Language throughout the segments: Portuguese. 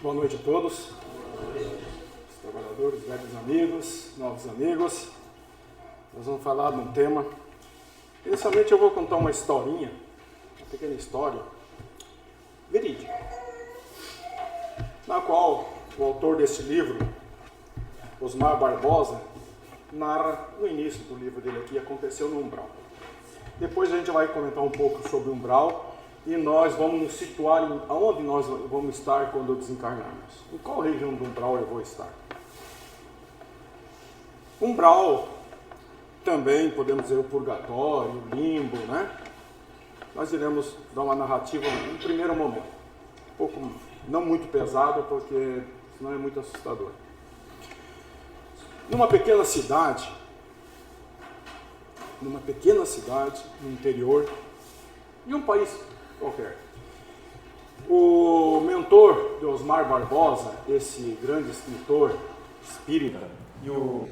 Boa noite a todos, os trabalhadores, velhos amigos, novos amigos. Nós vamos falar de um tema. Inicialmente eu vou contar uma historinha, uma pequena história verídica, na qual o autor desse livro, Osmar Barbosa, narra no início do livro dele aqui, aconteceu no umbral. Depois a gente vai comentar um pouco sobre o umbral e nós vamos nos situar em aonde nós vamos estar quando desencarnarmos. Em qual região do umbral eu vou estar? Umbral, também podemos dizer o purgatório, o limbo, né? Nós iremos dar uma narrativa no primeiro momento. Um pouco, não muito pesado, porque senão é muito assustador. Numa pequena cidade no interior de um país qualquer, o mentor de Osmar Barbosa, esse grande escritor espírita, e o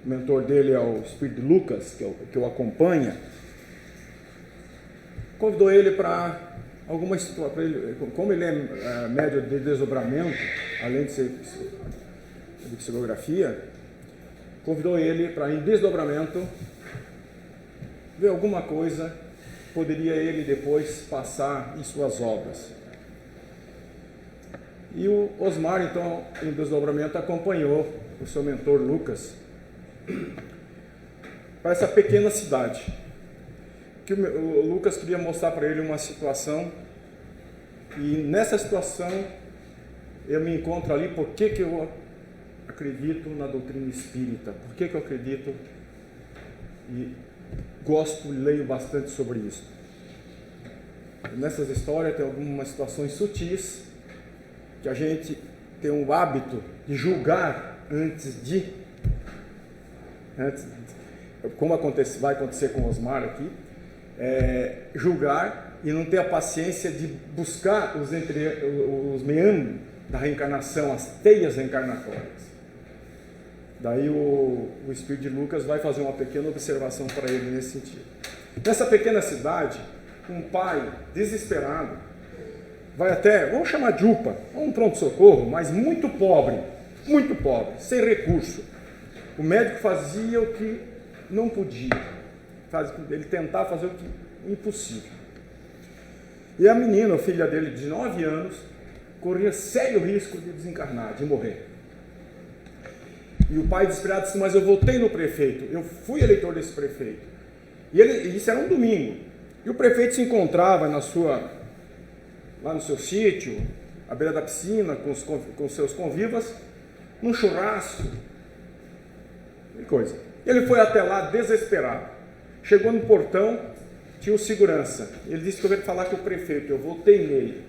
mentor dele é o espírito Lucas, que o acompanha, convidou ele para alguma situação, como ele é médium de desdobramento, além de ser de psicografia, convidou ele para, em desdobramento, ver alguma coisa, poderia ele depois passar em suas obras. E o Osmar, então, em desdobramento, acompanhou o seu mentor Lucas para essa pequena cidade, que o Lucas queria mostrar para ele uma situação, e nessa situação eu me encontro ali. Por que eu acredito na doutrina espírita? Por que eu acredito e gosto e leio bastante sobre isso? Nessas histórias tem algumas situações sutis que a gente tem o hábito de julgar como vai acontecer com o Osmar aqui, julgar e não ter a paciência de buscar os meandros da reencarnação, as teias reencarnatórias. Daí o espírito de Lucas vai fazer uma pequena observação para ele nesse sentido. Nessa pequena cidade, um pai desesperado vai até, vamos chamar de UPA, um pronto-socorro, mas muito pobre, sem recurso. O médico fazia o que não podia, ele tentava fazer o que impossível. E a menina, a filha dele de 9 anos, corria sério risco de desencarnar, de morrer. E o pai desesperado disse: mas eu votei no prefeito, eu fui eleitor desse prefeito. E isso era um domingo. E o prefeito se encontrava lá no seu sítio, à beira da piscina, com seus convivas, num churrasco, e coisa. Ele foi até lá desesperado. Chegou no portão, tinha o segurança. Ele disse que eu veio falar com o prefeito, eu votei nele.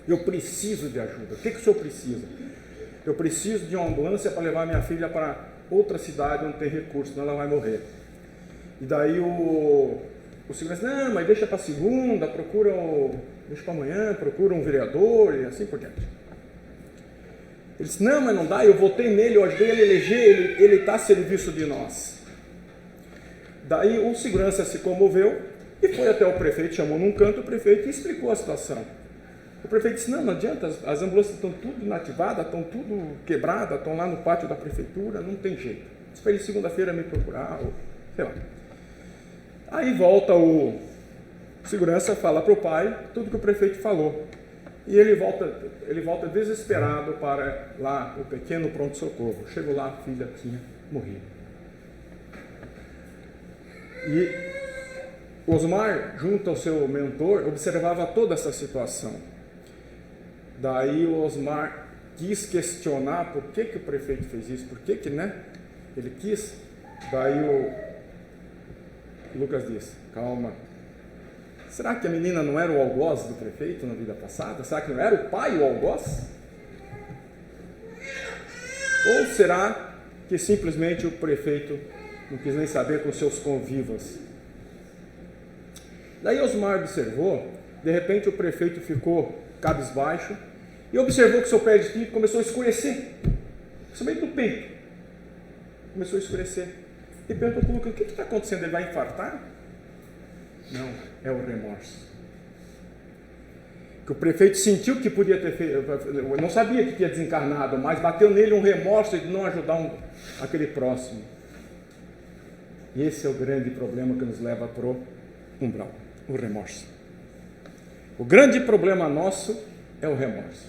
Eu preciso de ajuda. O que o senhor precisa? Eu preciso de uma ambulância para levar minha filha para outra cidade onde tem recurso, senão ela vai morrer. E daí o segurança: não, mas deixa para segunda, deixa para amanhã, procura um vereador e assim por diante. Ele disse: não, mas não dá, eu votei nele, eu ajudei ele a eleger, ele está a serviço de nós. Daí o segurança se comoveu e foi até o prefeito, chamou num canto o prefeito e explicou a situação. O prefeito disse: não adianta, as ambulâncias estão tudo inativadas, estão tudo quebradas, estão lá no pátio da prefeitura, não tem jeito. Disse para ele segunda-feira me procurar, ou sei lá. Aí volta o segurança, fala para o pai tudo que o prefeito falou. E ele volta desesperado para lá, o pequeno pronto-socorro. Chegou lá, a filha tinha morrido. E Osmar, junto ao seu mentor, observava toda essa situação. Daí o Osmar quis questionar por que o prefeito fez isso, por que né? Ele quis. Daí o Lucas disse: calma, será que a menina não era o algoz do prefeito na vida passada? Será que não era o pai o algoz? Ou será que simplesmente o prefeito não quis nem saber com seus convivas? Daí Osmar observou, de repente o prefeito ficou cabisbaixo e observou que seu pé de espírito começou a escurecer, principalmente do peito, começou a escurecer. E perguntou para o Lucas: o que está acontecendo? Ele vai infartar? Não, é o remorso. que o prefeito sentiu que podia ter feito, não sabia que tinha desencarnado, mas bateu nele um remorso de não ajudar aquele próximo. E esse é o grande problema que nos leva para o umbral, o remorso. O grande problema nosso é o remorso.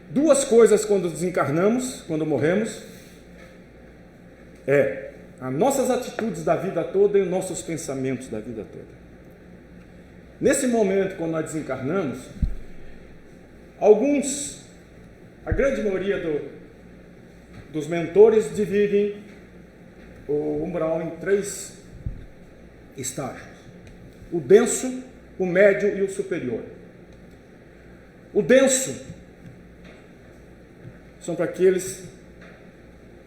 Duas coisas quando desencarnamos, quando morremos, é as nossas atitudes da vida toda e os nossos pensamentos da vida toda. Nesse momento, quando nós desencarnamos, a grande maioria dos mentores dividem o umbral em 3 estágios: o denso, o médio e o superior. O denso são para aqueles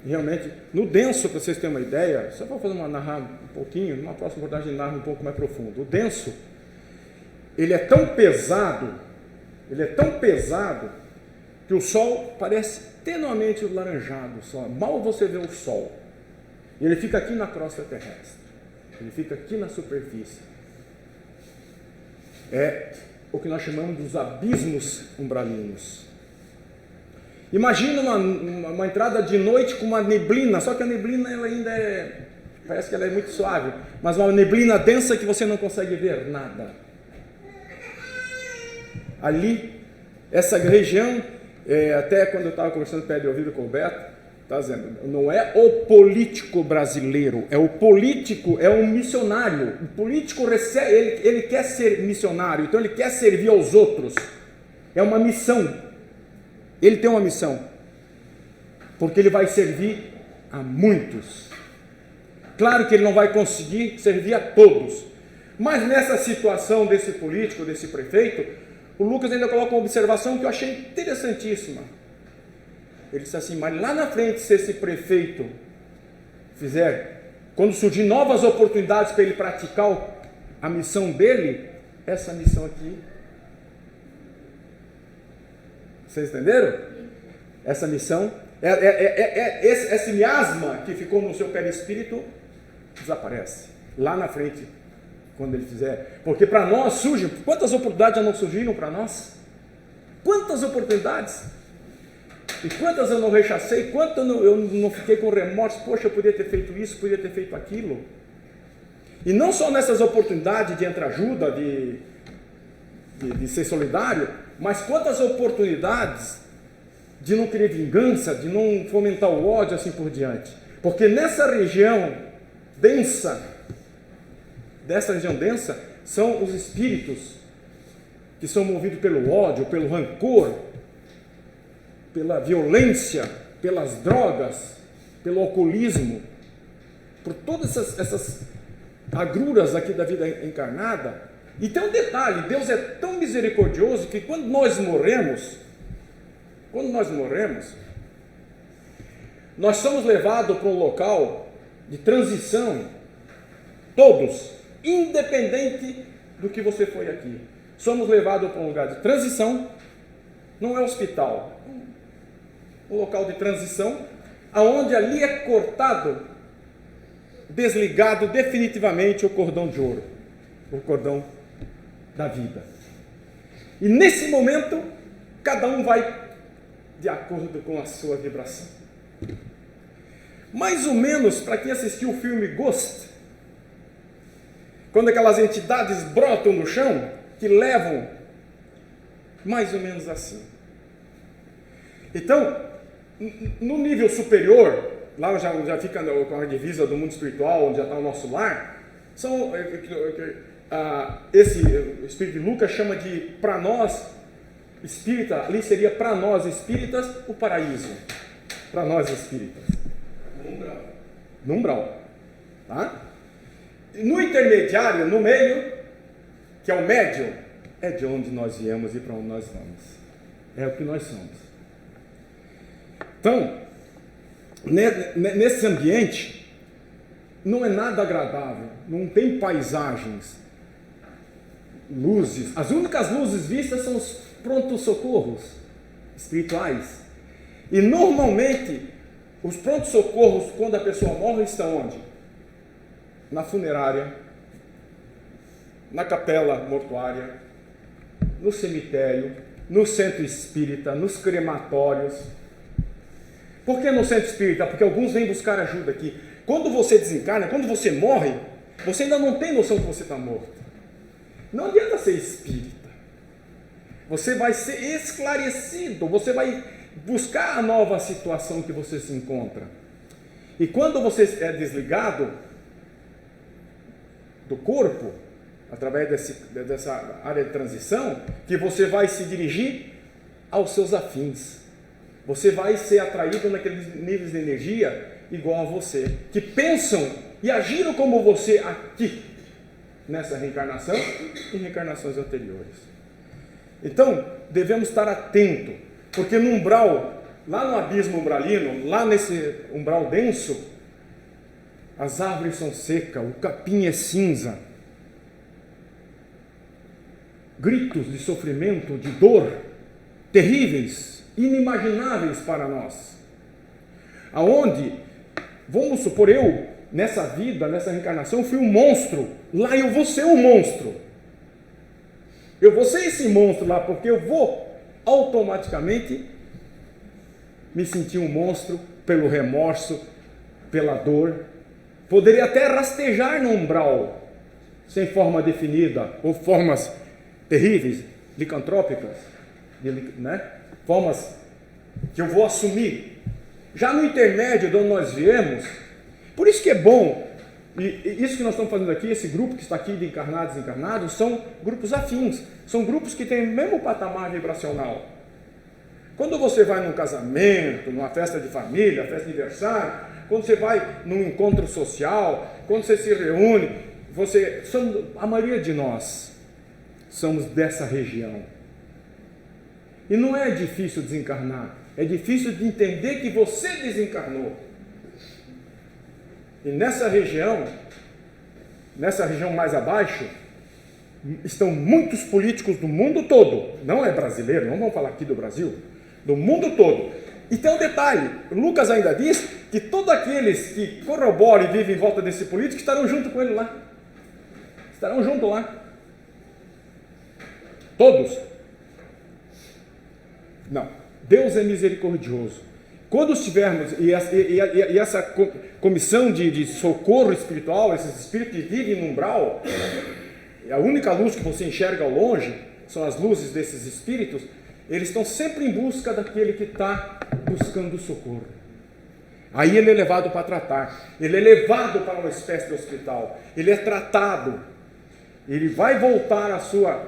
realmente, no denso, para vocês terem uma ideia, só para fazer narrar um pouquinho, numa próxima oportunidade narra um pouco mais profundo. O denso, ele é tão pesado, que o sol parece tenuamente laranjado, só mal você vê o sol. E ele fica aqui na crosta terrestre, ele fica aqui na superfície. É o que nós chamamos dos abismos umbralinos. Imagina uma entrada de noite com uma neblina, só que a neblina ela ainda parece que ela é muito suave, mas uma neblina densa que você não consegue ver nada. Ali, essa região, até quando eu estava conversando perto de ouvido com o Beto, está dizendo, não é o político brasileiro, é o político, é um missionário. O político recebe, ele quer ser missionário, então ele quer servir aos outros. É uma missão. Ele tem uma missão, porque ele vai servir a muitos. Claro que ele não vai conseguir servir a todos, mas nessa situação desse político, desse prefeito, o Lucas ainda coloca uma observação que eu achei interessantíssima. Ele disse assim, mas lá na frente, se esse prefeito fizer, quando surgir novas oportunidades para ele praticar a missão dele, essa missão aqui, vocês entenderam? Essa missão, esse miasma que ficou no seu perispírito, desaparece. Lá na frente, quando ele fizer. Porque para nós surgem, quantas oportunidades já não surgiram para nós? Quantas oportunidades? E quantas eu não rechacei? Quantas eu não fiquei com remorso? Poxa, eu podia ter feito isso, podia ter feito aquilo. E não só nessas oportunidades de entreajuda, de ser solidário, mas quantas oportunidades de não querer vingança, de não fomentar o ódio, assim por diante. Porque nessa região densa, são os espíritos que são movidos pelo ódio, pelo rancor, pela violência, pelas drogas, pelo alcoolismo, por todas essas agruras aqui da vida encarnada. E tem um detalhe, Deus é tão misericordioso que quando nós morremos, nós somos levados para um local de transição, todos, independente do que você foi aqui. Somos levados para um lugar de transição, não é hospital, um local de transição, aonde ali é cortado, desligado definitivamente o cordão de ouro, o cordão da vida. E nesse momento, cada um vai de acordo com a sua vibração. Mais ou menos, para quem assistiu o filme Ghost, quando aquelas entidades brotam no chão, que levam, mais ou menos assim. Então, no nível superior, lá já fica com a divisa do mundo espiritual, onde já está o nosso lar, são esse Espírito de Lucas chama de, para nós espírita, ali seria para nós espíritas o paraíso, para nós espíritas, no umbral, tá? No intermediário, no meio, que é o médium, é de onde nós viemos e para onde nós vamos, é o que nós somos. Então, nesse ambiente não é nada agradável, não tem paisagens, luzes. As únicas luzes vistas são os prontos-socorros espirituais. E normalmente os prontos-socorros, quando a pessoa morre, estão onde? Na funerária, na capela mortuária, no cemitério, no centro espírita, nos crematórios. Por que no centro espírita? Porque alguns vêm buscar ajuda aqui. Quando você desencarna, quando você morre, você ainda não tem noção que você está morto. Não adianta ser espírita. Você vai ser esclarecido, você vai buscar a nova situação que você se encontra. E quando você é desligado do corpo, através dessa área de transição, que você vai se dirigir aos seus afins. Você vai ser atraído naqueles níveis de energia igual a você, que pensam e agiram como você aqui, nessa reencarnação e reencarnações anteriores. Então, devemos estar atentos, porque no umbral, lá no abismo umbralino, lá nesse umbral denso, as árvores são secas, o capim é cinza, gritos de sofrimento, de dor, terríveis, inimagináveis para nós. Aonde, vamos supor, eu, nessa vida, nessa reencarnação, fui um monstro, lá eu vou ser um monstro. Eu vou ser esse monstro lá, porque eu vou automaticamente me sentir um monstro pelo remorso, pela dor. Poderia até rastejar no umbral, sem forma definida, ou formas terríveis, licantrópicas, né? Formas que eu vou assumir. Já no intermédio de onde nós viemos, por isso que é bom, e isso que nós estamos fazendo aqui, esse grupo que está aqui de encarnados e desencarnados, são grupos afins, são grupos que têm o mesmo patamar vibracional. Quando você vai num casamento, numa festa de família, festa de aniversário, quando você vai num encontro social, quando você se reúne, a maioria de nós somos dessa região. E não é difícil desencarnar, é difícil de entender que você desencarnou. E nessa região mais abaixo, estão muitos políticos do mundo todo, não é brasileiro, não vamos falar aqui do Brasil, do mundo todo. E tem um detalhe, Lucas ainda diz que todos aqueles que corroboram e vivem em volta desse político estarão junto com ele lá. Estarão junto lá. Todos. Não, Deus é misericordioso. Quando estivermos, e essa comissão de socorro espiritual, esses espíritos que vivem no umbral, a única luz que você enxerga ao longe, são as luzes desses espíritos, eles estão sempre em busca daquele que está buscando socorro. Aí ele é levado para tratar, ele é levado para uma espécie de hospital, ele é tratado, ele vai voltar à sua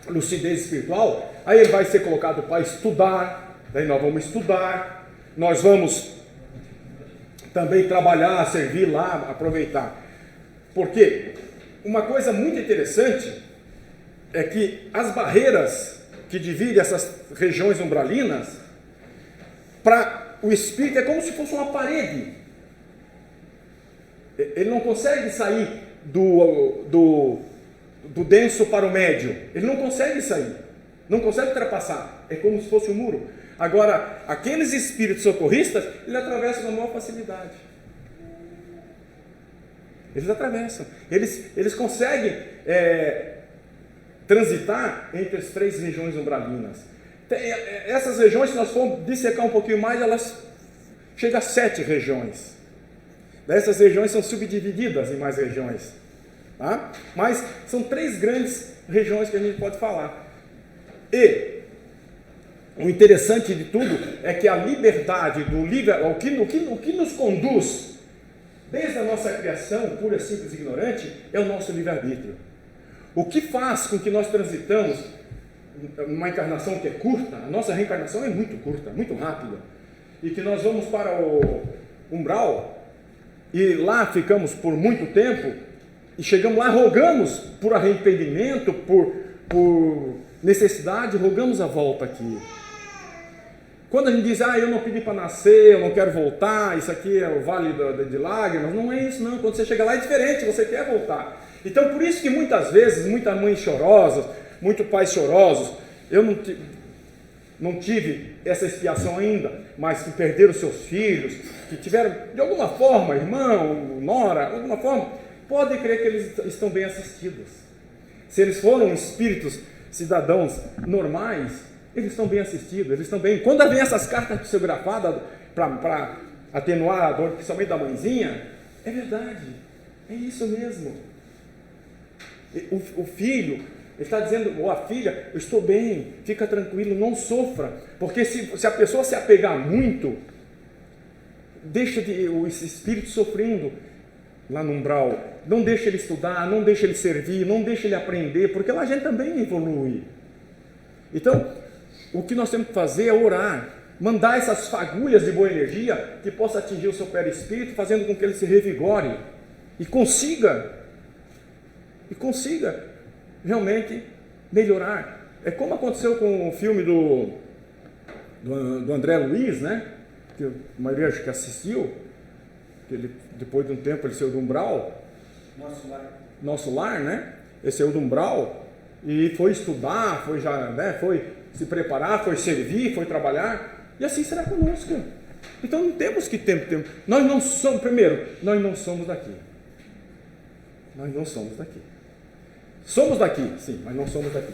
lucidez espiritual, aí ele vai ser colocado para estudar, daí nós vamos estudar, nós vamos também trabalhar, servir lá, aproveitar. Porque uma coisa muito interessante é que as barreiras que dividem essas regiões umbralinas, para o espírito é como se fosse uma parede. Ele não consegue sair do denso para o médio, ele não consegue sair, não consegue ultrapassar, é como se fosse um muro. Agora, aqueles espíritos socorristas, eles atravessam com maior facilidade. Eles atravessam, eles conseguem transitar entre as 3 regiões umbralinas. Essas regiões, se nós formos dissecar um pouquinho mais, elas chegam a 7 regiões. Essas regiões são subdivididas em mais regiões, tá? Mas são 3 grandes regiões que a gente pode falar. E o interessante de tudo é que a liberdade do livre, o que nos conduz desde a nossa criação, pura, simples e ignorante, é o nosso livre-arbítrio. O que faz com que nós transitamos numa encarnação que é curta, a nossa reencarnação é muito curta, muito rápida, e que nós vamos para o umbral, e lá ficamos por muito tempo, e chegamos lá, rogamos por arrependimento, por necessidade, rogamos a volta aqui. Quando a gente diz, eu não pedi para nascer, eu não quero voltar, isso aqui é o vale de lágrimas, não é isso não, quando você chega lá é diferente, você quer voltar. Então por isso que muitas vezes, muitas mães chorosas, muitos pais chorosos, eu não tive essa expiação ainda, mas que perderam seus filhos, que tiveram de alguma forma, irmão, nora, de alguma forma, podem crer que eles estão bem assistidos. Se eles foram espíritos cidadãos normais, eles estão bem assistidos, eles estão bem. Quando vem essas cartas psicografadas para atenuar a dor, principalmente da mãezinha, é verdade, é isso mesmo. O filho, ele está dizendo, ou a filha, eu estou bem, fica tranquilo, não sofra, porque se a pessoa se apegar muito, deixa esse espírito sofrendo lá no umbral, não deixa ele estudar, não deixa ele servir, não deixa ele aprender, porque lá a gente também evolui. Então, o que nós temos que fazer é orar, mandar essas fagulhas de boa energia que possa atingir o seu perispírito, fazendo com que ele se revigore e consiga realmente melhorar. É como aconteceu com o filme do André Luiz, né? Que a maioria acho que assistiu, que ele, depois de um tempo ele saiu do umbral, Nosso Lar, né? Ele saiu do umbral e foi estudar, foi se preparar, foi servir, foi trabalhar, e assim será conosco. Então não temos que tempo. Nós não somos daqui. Nós não somos daqui. Somos daqui, sim, mas não somos daqui.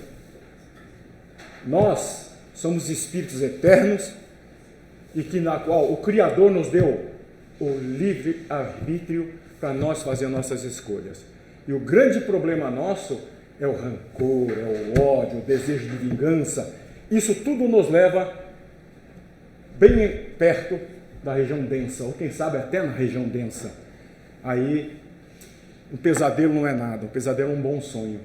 Nós somos espíritos eternos e que na qual o Criador nos deu o livre arbítrio para nós fazer nossas escolhas. E o grande problema nosso é o rancor, é o ódio, o desejo de vingança. Isso tudo nos leva bem perto da região densa, ou quem sabe até na região densa. Aí um pesadelo não é nada, um pesadelo é um bom sonho.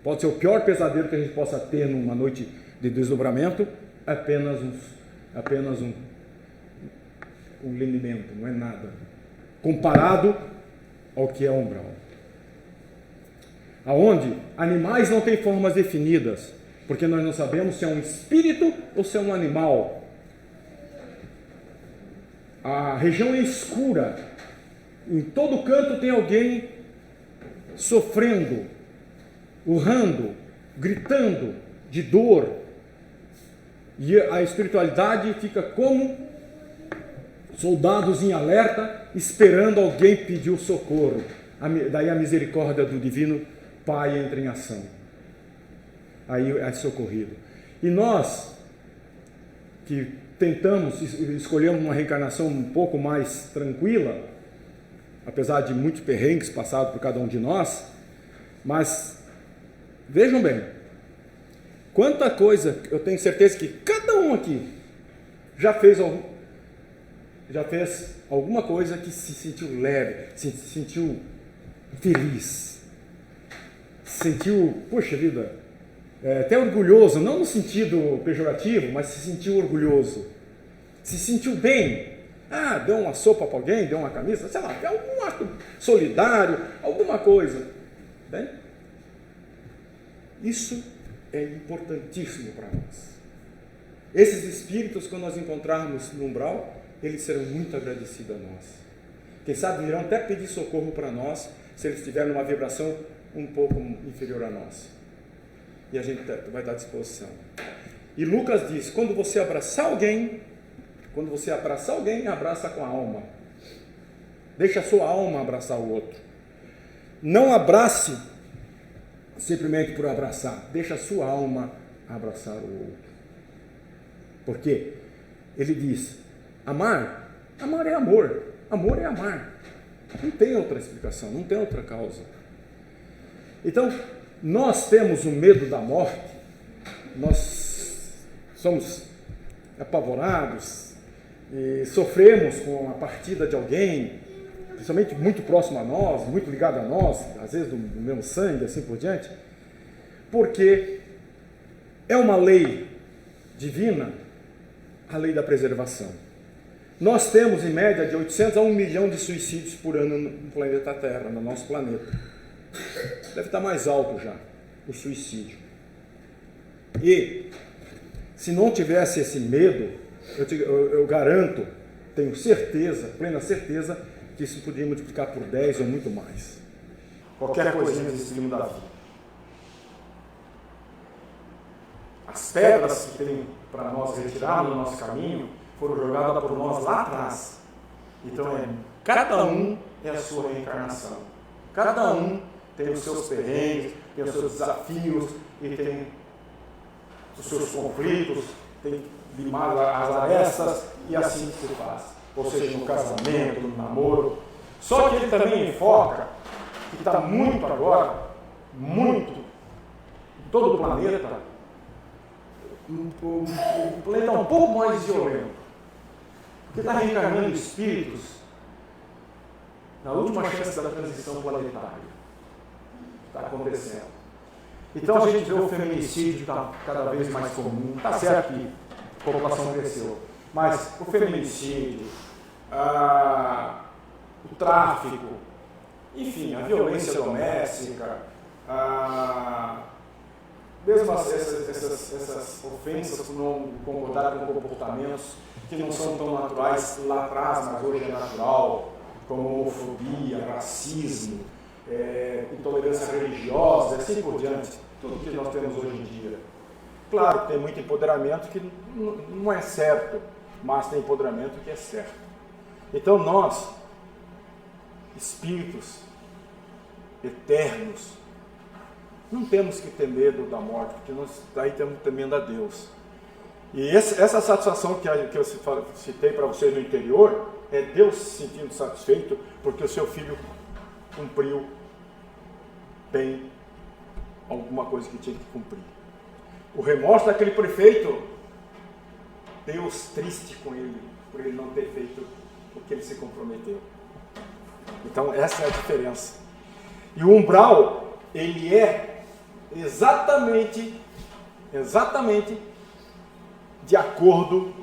Pode ser o pior pesadelo que a gente possa ter numa noite de desdobramento, apenas um linimento, não é nada, comparado ao que é o umbral. Aonde animais não têm formas definidas, porque nós não sabemos se é um espírito ou se é um animal. A região é escura, em todo canto tem alguém sofrendo, urrando, gritando de dor, e a espiritualidade fica como soldados em alerta, esperando alguém pedir o socorro. Daí a misericórdia do Divino Pai entra em ação. Aí é socorrido. E nós, que tentamos, escolhemos uma reencarnação um pouco mais tranquila, apesar de muitos perrengues passados por cada um de nós, mas vejam bem, quanta coisa, eu tenho certeza que cada um aqui já fez alguma coisa que se sentiu leve, se sentiu feliz, se sentiu, poxa vida, até orgulhoso, não no sentido pejorativo, mas se sentiu orgulhoso, se sentiu bem. Deu uma sopa para alguém, deu uma camisa, sei lá, algum ato solidário, alguma coisa. Bem, isso é importantíssimo para nós. Esses espíritos, quando nós encontrarmos no umbral, eles serão muito agradecidos a nós. Quem sabe virão até pedir socorro para nós, se eles estiverem numa vibração um pouco inferior a nós. E a gente vai dar disposição. E Lucas diz, quando você abraçar alguém, abraça com a alma. Deixa a sua alma abraçar o outro. Não abrace simplesmente por abraçar. Deixa a sua alma abraçar o outro. Porque ele diz, amar é amor. Amor é amar. Não tem outra explicação, não tem outra causa. Então, nós temos o medo da morte, nós somos apavorados e sofremos com a partida de alguém, principalmente muito próximo a nós, muito ligado a nós, às vezes do mesmo sangue, assim por diante, porque é uma lei divina, a lei da preservação. Nós temos em média de 800 a 1 milhão de suicídios por ano no planeta Terra, no nosso planeta. Deve estar mais alto já o suicídio. E se não tivesse esse medo, eu garanto, tenho certeza, plena certeza, que isso poderia multiplicar por 10 ou muito mais. Qualquer coisinha desse mundo da vida. As pedras que tem para nós retirar no nosso caminho foram jogadas por nós lá atrás. Então, cada um é a sua reencarnação. Cada um tem os seus perrengues, tem os seus desafios, e tem os seus conflitos, tem limado as arestas, e assim se faz. Ou seja, no casamento, no namoro. Só que ele também enfoca, que está muito agora, muito, em todo o planeta, o planeta é um pouco mais violento. Porque está reencarnando espíritos na última chance da transição planetária. Está acontecendo. Então a gente vê o feminicídio que está cada vez mais comum. Está certo que a população cresceu. Mas o feminicídio, o tráfico, enfim, a violência doméstica, mesmo essas ofensas por não concordar com comportamentos que não são tão naturais lá atrás, mas hoje é natural, como homofobia, racismo, intolerância religiosa, e assim por diante, tudo que nós temos hoje em dia. Claro que tem muito empoderamento que não é certo, mas tem empoderamento que é certo. Então nós, espíritos eternos, não temos que ter medo da morte, porque nós daí estamos temendo a Deus. E essa satisfação que eu citei para vocês no interior, é Deus se sentindo satisfeito porque o seu filho cumpriu bem alguma coisa que tinha que cumprir. O remorso daquele prefeito, Deus triste com ele, por ele não ter feito o que ele se comprometeu. Então essa é a diferença. E o umbral, ele é exatamente de acordo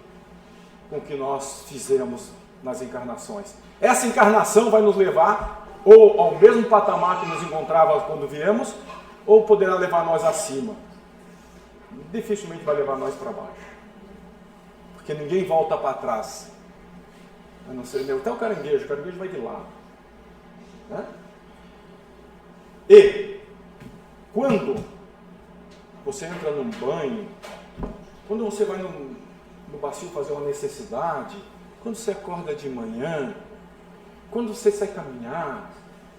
com o que nós fizemos nas encarnações. Essa encarnação vai nos levar ou ao mesmo patamar que nos encontrava quando viemos, ou poderá levar nós acima. Dificilmente vai levar nós para baixo, porque ninguém volta para trás, a não ser até o caranguejo vai de lado, né? E quando você entra num banho, quando você vai no bacio fazer uma necessidade, quando você acorda de manhã, quando você sai caminhar,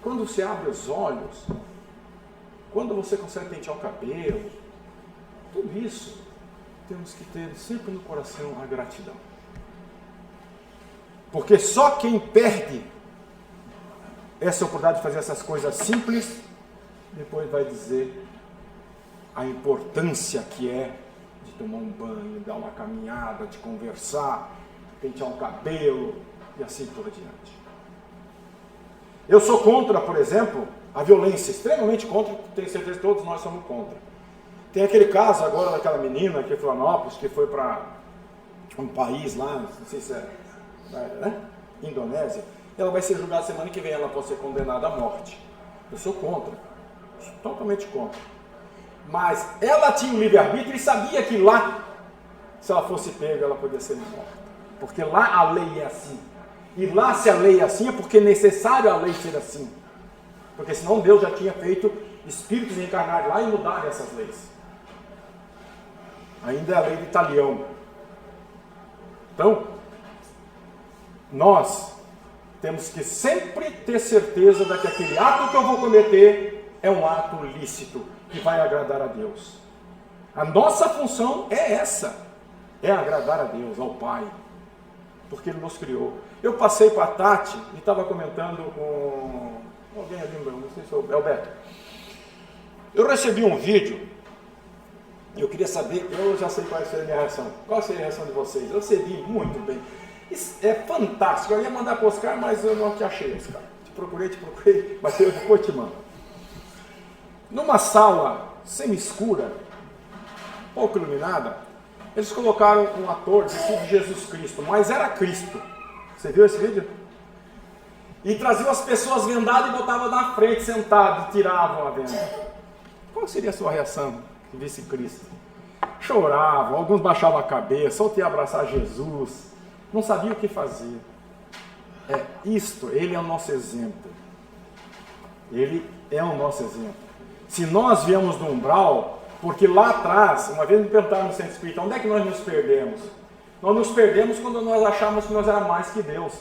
quando você abre os olhos, quando você consegue pentear o cabelo, tudo isso temos que ter sempre no coração a gratidão. Porque só quem perde essa oportunidade de fazer essas coisas simples, depois vai dizer a importância que é de tomar um banho, dar uma caminhada, de conversar, pentear um cabelo e assim por diante. Eu sou contra, por exemplo, a violência, extremamente contra, tenho certeza que todos nós somos contra. Tem aquele caso agora daquela menina aqui em Florianópolis, que foi para um país lá, não sei se né? Indonésia, ela vai ser julgada semana que vem, ela pode ser condenada à morte. Eu sou contra, sou totalmente contra. Mas ela tinha o livre-arbítrio e sabia que lá, se ela fosse pega, ela podia ser morta. Porque lá a lei é assim. E lá, se a lei é assim, é porque é necessário a lei ser assim. Porque senão Deus já tinha feito espíritos encarnar lá e mudar essas leis. Ainda é a lei de Talião. Então, nós temos que sempre ter certeza de que aquele ato que eu vou cometer é um ato lícito, que vai agradar a Deus. A nossa função é essa, é agradar a Deus, ao Pai, porque Ele nos criou. Eu passei para a Tati e estava comentando com alguém ali, não sei se é o Beto. Eu recebi um vídeo, eu queria saber, eu já sei qual seria a minha reação. Qual seria a reação de vocês? Eu recebi muito bem. Isso é fantástico. Eu ia mandar para o Oscar, mas eu não te achei, Oscar. Te procurei, mas eu depois te mando. Numa sala semi-escura, pouco iluminada, eles colocaram um ator vestido de Jesus Cristo, mas era Cristo. Você viu esse vídeo? E traziam as pessoas vendadas e botavam na frente, sentado, e tiravam a venda. Qual seria a sua reação se visse Cristo? Choravam, alguns baixavam a cabeça, outros iam abraçar Jesus, não sabiam o que fazer. Ele é o nosso exemplo. Ele é o nosso exemplo. Se nós viemos do umbral, porque lá atrás, uma vez me perguntaram no centro espírita, onde é que nós nos perdemos? Nós nos perdemos quando nós achamos que nós éramos mais que Deus.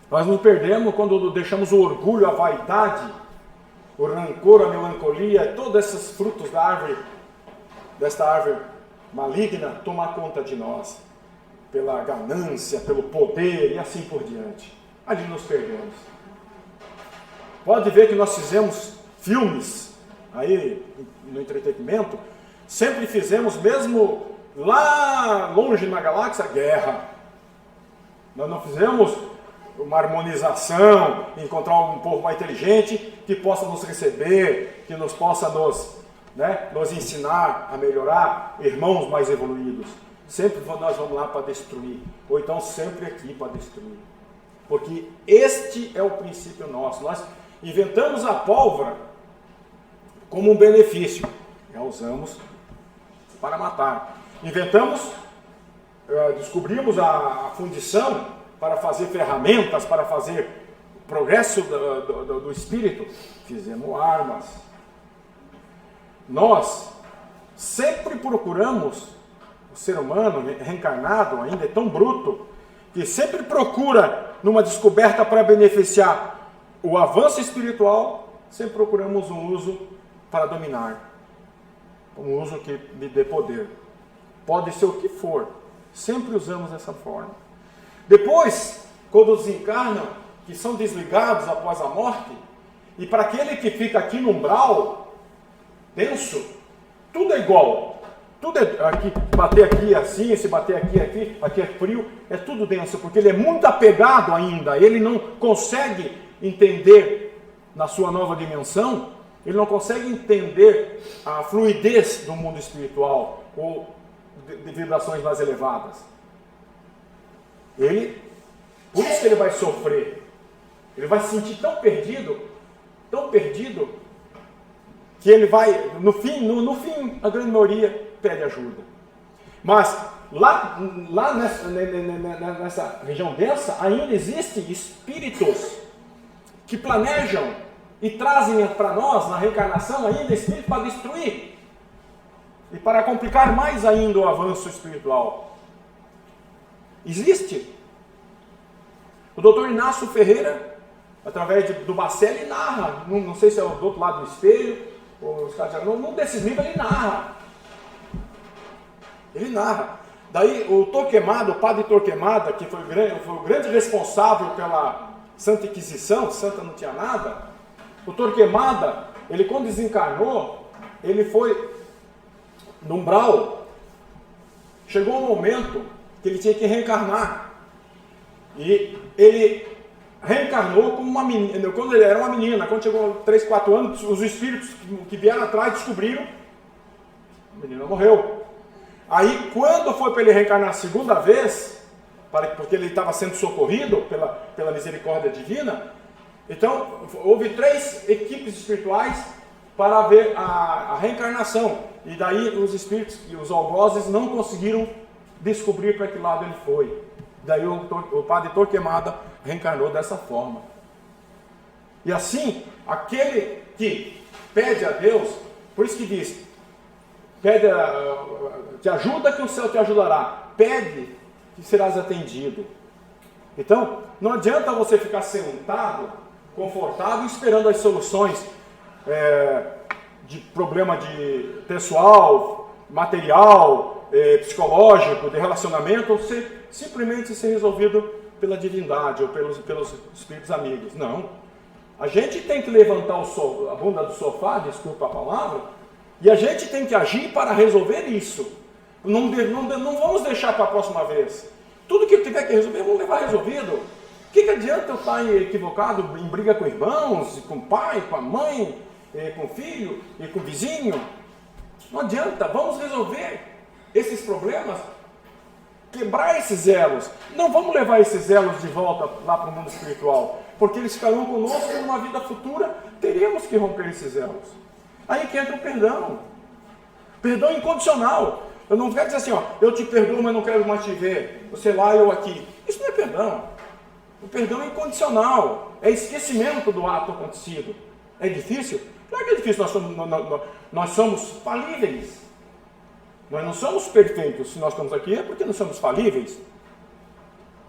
Nós nos perdemos quando deixamos o orgulho, a vaidade, o rancor, a melancolia, todos esses frutos desta árvore maligna, tomar conta de nós, pela ganância, pelo poder e assim por diante. Ali nos perdemos. Pode ver que nós fizemos filmes aí no entretenimento, sempre fizemos, mesmo lá longe na galáxia, guerra. Nós não fizemos uma harmonização, encontrar um povo mais inteligente que possa nos receber, que nos possa nos ensinar a melhorar, irmãos mais evoluídos. Sempre nós vamos lá para destruir, ou então sempre aqui para destruir. Porque este é o princípio nosso. Nós inventamos a pólvora como um benefício, e a usamos para matar. Descobrimos a fundição para fazer ferramentas, para fazer progresso do espírito. Fizemos armas. Nós sempre procuramos, o ser humano reencarnado ainda é tão bruto, que sempre procura numa descoberta para beneficiar o avanço espiritual, sempre procuramos um uso para dominar, um uso que lhe dê poder. Pode ser o que for, sempre usamos dessa forma. Depois, quando desencarnam, que são desligados após a morte, e para aquele que fica aqui no umbral, denso, tudo é igual. Tudo é aqui, bater aqui assim, se bater aqui é frio, é tudo denso, porque ele é muito apegado ainda, ele não consegue entender na sua nova dimensão, ele não consegue entender a fluidez do mundo espiritual, ou de vibrações mais elevadas. Por isso que ele vai sofrer, ele vai se sentir tão perdido, que ele vai, no fim, a grande maioria pede ajuda. Mas lá nessa região densa, ainda existem espíritos que planejam e trazem para nós, na reencarnação, ainda espíritos para destruir e para complicar mais ainda o avanço espiritual. Existe. O doutor Inácio Ferreira, através do Bacelli, narra, não sei se é do outro lado do espelho, ou os caras, num desses livros ele narra. Daí o Torquemada, o padre Torquemada, que foi o grande responsável pela Santa Inquisição, Santa não tinha nada. O Torquemada, ele quando desencarnou, ele foi no umbral, chegou um momento que ele tinha que reencarnar. E ele reencarnou como uma menina, quando ele era uma menina, quando chegou 3, 4 anos, os espíritos que vieram atrás descobriram, a menina morreu. Aí, quando foi para ele reencarnar a segunda vez, porque ele estava sendo socorrido pela misericórdia divina, então houve 3 equipes espirituais para ver a reencarnação. E daí os espíritos e os algozes não conseguiram descobrir para que lado ele foi. Daí o padre Torquemada reencarnou dessa forma. E assim, aquele que pede a Deus, por isso que diz, te ajuda que o céu te ajudará, pede que serás atendido. Então, não adianta você ficar sentado, confortável, esperando as soluções de problema de pessoal, material, psicológico, de relacionamento, você simplesmente ser resolvido pela divindade ou pelos espíritos amigos. Não. A gente tem que levantar a bunda do sofá, desculpa a palavra, e a gente tem que agir para resolver isso. Não vamos deixar para a próxima vez. Tudo que eu tiver que resolver, vamos levar resolvido. O que adianta eu estar equivocado em briga com irmãos, com o pai, com a mãe, com o filho e com o vizinho? Não adianta, vamos resolver esses problemas, quebrar esses elos. Não vamos levar esses elos de volta lá para o mundo espiritual, porque eles ficarão conosco numa vida futura, teremos que romper esses elos. Aí que entra o perdão. Perdão incondicional. Eu não quero dizer assim, eu te perdoo, mas não quero mais te ver. Você lá, eu aqui. Isso não é perdão. O perdão é incondicional. É esquecimento do ato acontecido. É difícil? Claro que é difícil. Nós somos falíveis. Nós não somos perfeitos. Se nós estamos aqui é porque nós somos falíveis.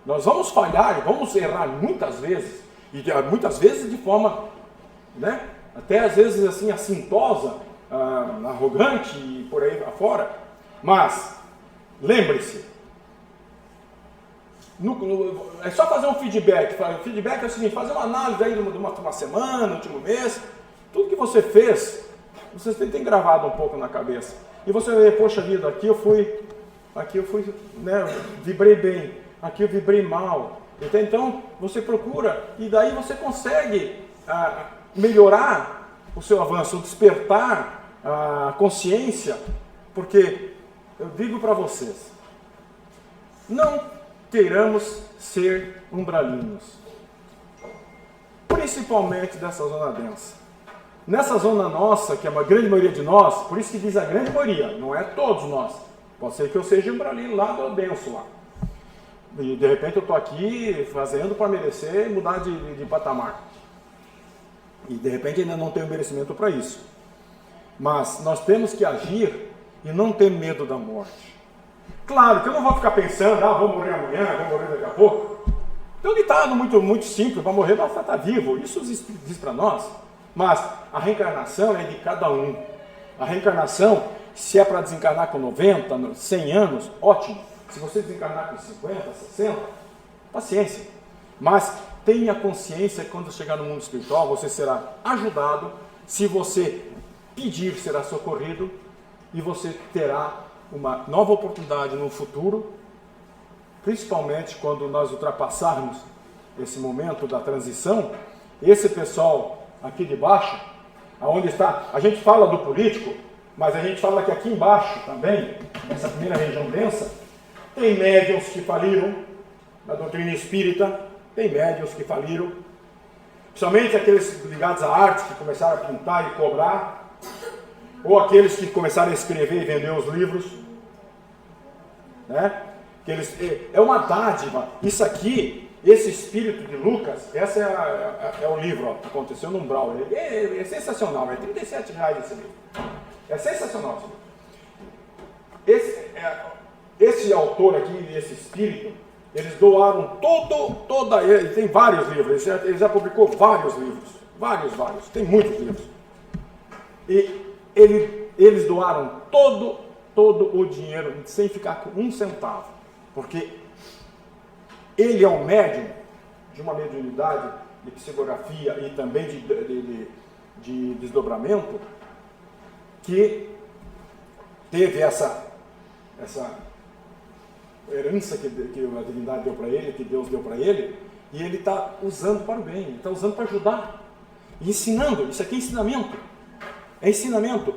Nós vamos falhar, vamos errar muitas vezes. E muitas vezes de forma até às vezes assim assintosa, arrogante e por aí afora. Mas, lembre-se, é só fazer um feedback. O feedback é o seguinte: fazer uma análise aí de uma semana, último mês, tudo que você fez, você tem gravado um pouco na cabeça. E você vê, poxa vida, aqui eu fui, né, vibrei bem, aqui eu vibrei mal. Então, você procura, e daí você consegue melhorar o seu avanço, despertar a consciência, porque eu digo para vocês, não queiramos ser umbralinos, principalmente dessa zona densa. Nessa zona nossa, que é uma grande maioria de nós, por isso que diz a grande maioria, não é todos nós. Pode ser que eu seja umbralino lá do denso lá. E de repente eu estou aqui fazendo para merecer mudar de patamar. E de repente ainda não tenho merecimento para isso. Mas nós temos que agir e não ter medo da morte. Claro que eu não vou ficar pensando, vou morrer amanhã, vou morrer daqui a pouco. Tem um ditado muito simples: para morrer basta estar vivo. Isso diz para nós. Mas a reencarnação é de cada um. A reencarnação, se é para desencarnar com 90, 100 anos, ótimo. Se você desencarnar com 50, 60, paciência. Mas tenha consciência que quando chegar no mundo espiritual, você será ajudado. Se você pedir, será socorrido. E você terá uma nova oportunidade no futuro, principalmente quando nós ultrapassarmos esse momento da transição. Esse pessoal aqui de baixo, aonde está, a gente fala do político, mas a gente fala que aqui embaixo também, nessa primeira região densa, tem médiuns que faliram na doutrina espírita, tem médiuns que faliram, principalmente aqueles ligados à arte, que começaram a pintar e cobrar, ou aqueles que começaram a escrever e vender os livros, né? É uma dádiva. Isso aqui, esse espírito de Lucas, esse é o livro, que aconteceu no Umbral. É sensacional, é R$37 esse livro. É sensacional esse livro. Esse autor aqui, esse espírito, eles doaram ele tem vários livros, ele já publicou vários livros, vários, tem muitos livros. E eles doaram todo o dinheiro, sem ficar com um centavo, porque ele é um médium de uma mediunidade de psicografia e também de desdobramento, que teve essa herança que a divindade deu para ele, que Deus deu para ele, e ele está usando para o bem, ele está usando para ajudar, e ensinando. Isso aqui é ensinamento. É ensinamento.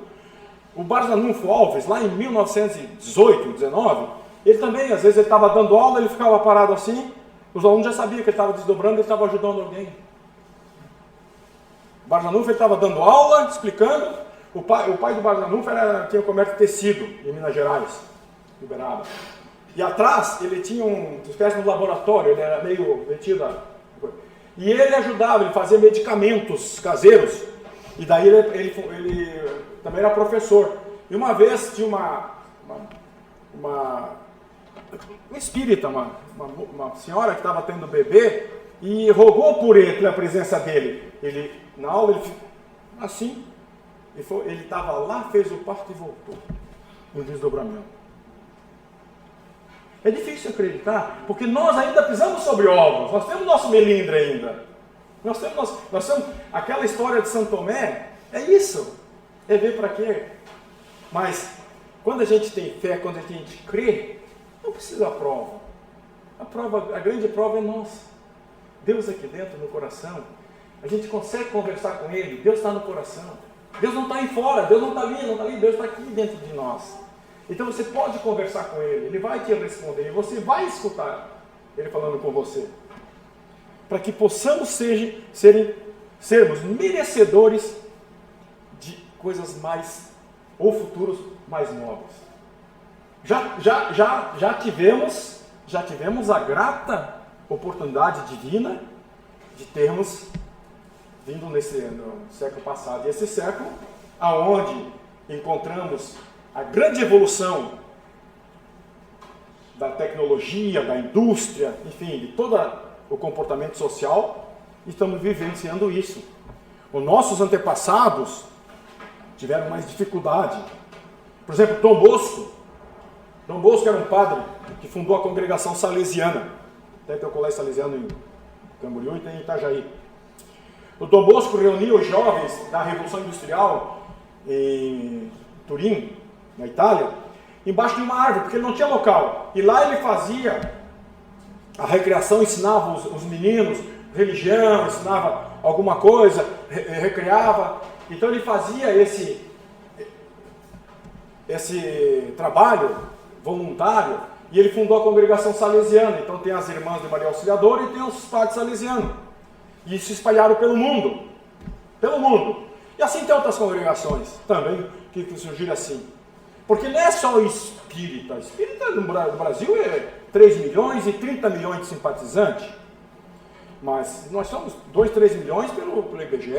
O Barzanufo Alves, lá em 1918, 19, ele também, às vezes ele estava dando aula, ele ficava parado assim, os alunos já sabiam que ele estava desdobrando, ele estava ajudando alguém. O Barzanufo estava dando aula, explicando. O pai do Barzanufo tinha um comércio de tecido em Minas Gerais, Uberaba. E atrás ele tinha uma espécie de laboratório, ele era meio metido. E ele ajudava, ele fazia medicamentos caseiros. E daí ele também era professor. E uma vez tinha uma espírita, uma senhora que estava tendo bebê, e rogou por ele, pela presença dele. Na aula, ele assim, ele estava lá, fez o parto e voltou. Um desdobramento. É difícil acreditar, porque nós ainda pisamos sobre ovos, nós temos nosso melindre ainda. Nós temos aquela história de São Tomé, é isso. É ver para quê? Mas, quando a gente tem fé, quando a gente crê, não precisa da prova. A grande prova é nossa. Deus aqui dentro, no coração. A gente consegue conversar com Ele, Deus está no coração. Deus não está aí fora, Deus não está ali, Deus está aqui dentro de nós. Então você pode conversar com Ele, Ele vai te responder, e você vai escutar Ele falando com você. Para que possamos sermos merecedores de coisas mais, ou futuros mais nobres. Já tivemos a grata oportunidade divina de termos vindo no século passado. E esse século, aonde encontramos a grande evolução da tecnologia, da indústria, enfim, de todo o comportamento social, estamos vivenciando isso. Os nossos antepassados tiveram mais dificuldade. Por exemplo, Dom Bosco. Dom Bosco era um padre que fundou a congregação salesiana. Tem o colégio salesiano em Camboriú e tem em Itajaí. O Dom Bosco reunia os jovens da Revolução Industrial em Turim, na Itália, embaixo de uma árvore, porque ele não tinha local. E lá ele fazia a recreação, ensinava os meninos religião, ensinava alguma coisa, recreava. Então ele fazia esse trabalho voluntário e ele fundou a congregação salesiana. Então tem as irmãs de Maria Auxiliadora e tem os padres salesianos. E se espalharam pelo mundo. Pelo mundo. E assim tem outras congregações também que surgiram assim. Porque não é só espírita. Espírita no Brasil é 3 milhões e 30 milhões de simpatizantes. Mas nós somos 2, 3 milhões pelo IBGE.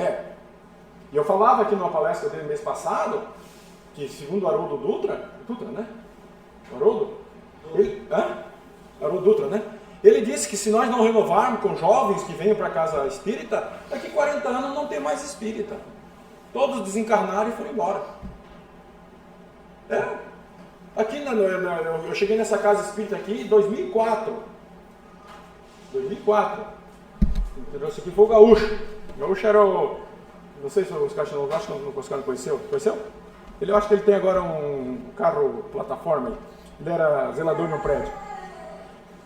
E eu falava aqui numa palestra dele mês passado, que segundo o Haroldo Dutra, né? Haroldo? Haroldo Dutra, né? Ele disse que se nós não renovarmos com jovens que venham para a casa espírita, daqui 40 anos não tem mais espírita. Todos desencarnaram e foram embora. Aqui eu cheguei nessa casa espírita aqui em 2004. 2004. Esse aqui foi o Gaúcho. O Gaúcho era o... Não sei se os caras não conheceu. Conheceu? Eu acho que ele tem agora um carro plataforma. Ele era zelador no prédio.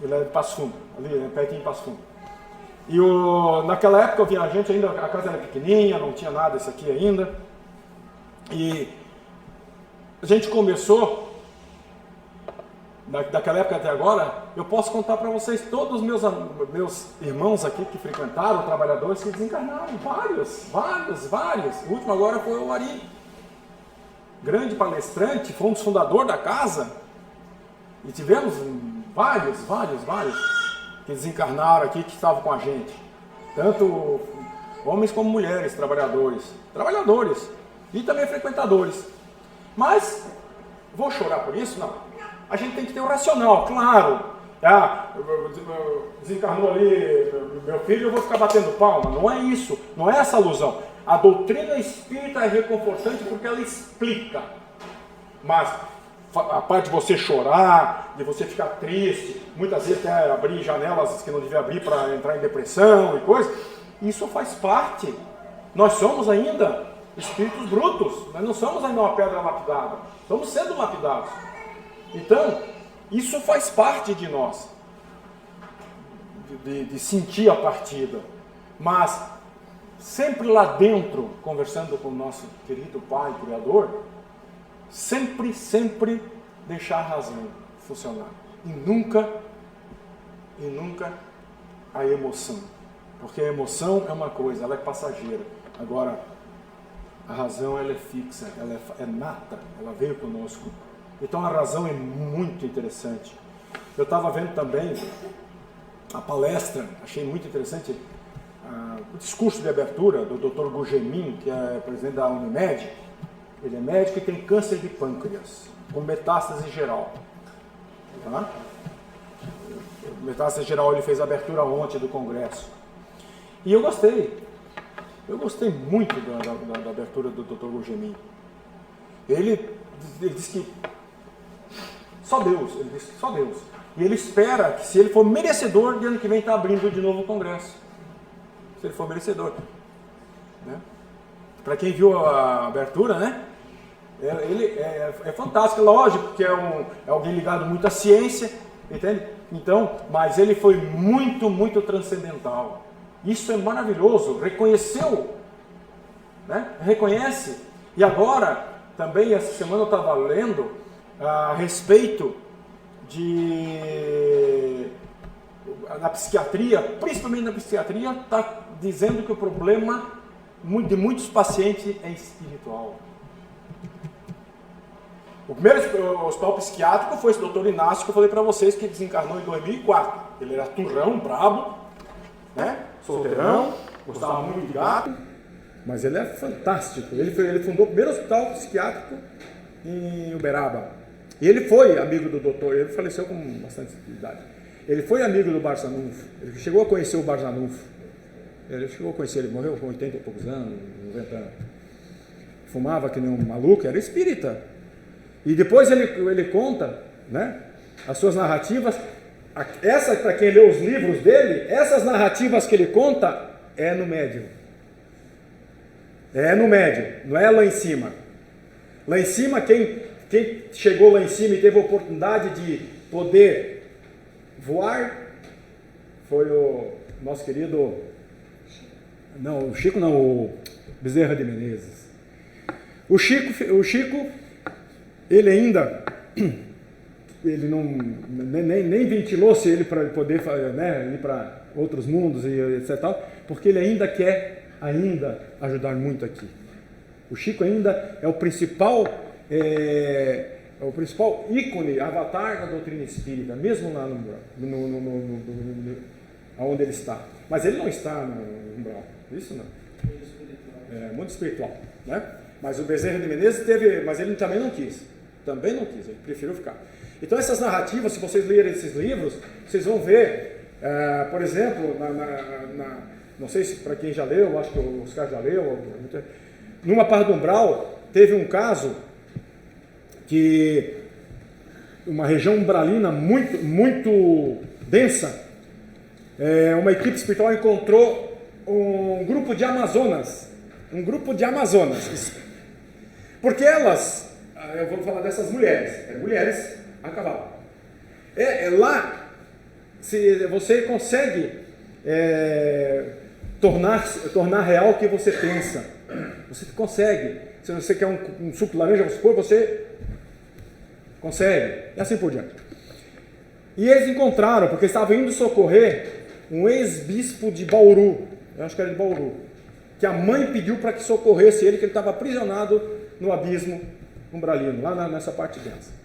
Ele era de Passo Fundo, ali pertinho de Passo Fundo. E naquela época eu vinha a gente ainda, a casa era pequenininha, não tinha nada isso aqui ainda. E a gente começou, daquela época até agora, eu posso contar para vocês todos os meus irmãos aqui que frequentaram, trabalhadores que desencarnaram, vários. O último agora foi o Ari, grande palestrante, foi um dos fundadores da casa, e tivemos vários que desencarnaram aqui, que estavam com a gente, tanto homens como mulheres, trabalhadores, e também frequentadores. Mas, vou chorar por isso? Não. A gente tem que ter o racional, claro. Desencarnou ali meu filho, eu vou ficar batendo palma. Não é isso, não é essa alusão. A doutrina espírita é reconfortante porque ela explica. Mas a parte de você chorar, de você ficar triste, muitas vezes até abrir janelas que não devia abrir para entrar em depressão e coisa, isso faz parte. Nós somos ainda espíritos brutos, nós não somos ainda uma pedra lapidada, estamos sendo lapidados. Então, isso faz parte de nós, de sentir a partida, mas sempre lá dentro, conversando com o nosso querido Pai Criador, sempre deixar a razão funcionar, e nunca a emoção, porque a emoção é uma coisa, ela é passageira. Agora, a razão ela é fixa, ela é nata, ela veio conosco. Então a razão é muito interessante. Eu estava vendo também a palestra, achei muito interessante, o discurso de abertura do Dr. Gugemin, que é presidente da Unimed. Ele é médico e tem câncer de pâncreas, com metástase geral. Tá? Metástase geral, ele fez a abertura ontem do congresso. E eu gostei muito da abertura do Dr. Gugemin. Ele disse que só Deus. E ele espera que, se ele for merecedor, de ano que vem está abrindo de novo o congresso. Se ele for merecedor. Né? Para quem viu a abertura, né? Ele é fantástico, lógico que é alguém ligado muito à ciência, entende? Então, mas ele foi muito transcendental. Isso é maravilhoso, reconheceu, né? Reconhece. E agora, também essa semana eu estava lendo a respeito na psiquiatria, principalmente na psiquiatria, está dizendo que o problema de muitos pacientes é espiritual. O primeiro hospital psiquiátrico foi esse doutor Inácio que eu falei para vocês, que desencarnou em 2004. Ele era turrão, brabo, né? Solteirão, gostava muito de gato. Mas ele é fantástico. Ele fundou o primeiro hospital psiquiátrico em Uberaba. E ele foi amigo do doutor, ele faleceu com bastante idade. Ele foi amigo do Barzanufo, ele chegou a conhecer o Barzanufo. Ele chegou a conhecer, ele morreu com 80 e poucos anos, 90 anos. Fumava que nem um maluco, era espírita. E depois ele conta, né, as suas narrativas. Essa, para quem lê os livros dele, essas narrativas que ele conta é no médium. É no médium, não é lá em cima. Lá em cima, quem chegou lá em cima e teve a oportunidade de poder voar foi o nosso querido... Não, o Chico não, o Bezerra de Menezes. O Chico, ele ainda... Ele não nem ventilou-se ele para poder, né, ir para outros mundos e etc. Porque ele ainda quer ajudar muito aqui. O Chico ainda é o principal ícone, avatar da doutrina espírita, mesmo lá no umbral, onde ele está. Mas ele não está no umbral, isso não. É muito espiritual, né? Mas o Bezerra de Menezes teve, mas ele também não quis. Ele preferiu ficar. Então essas narrativas, se vocês lerem esses livros, vocês vão ver, por exemplo, não sei se para quem já leu, acho que o Oscar já leu, numa parte do umbral, teve um caso que uma região umbralina muito densa, uma equipe espiritual encontrou um grupo de Amazonas, porque elas, eu vou falar dessas mulheres a cavalo. Lá você consegue tornar real o que você pensa. Você consegue. Se você quer um suco de laranja, você consegue. E assim por diante. E eles encontraram, porque estavam indo socorrer um ex-bispo de Bauru. Eu acho que era de Bauru. Que a mãe pediu para que socorresse ele, que ele estava aprisionado no abismo umbralino, lá nessa parte densa.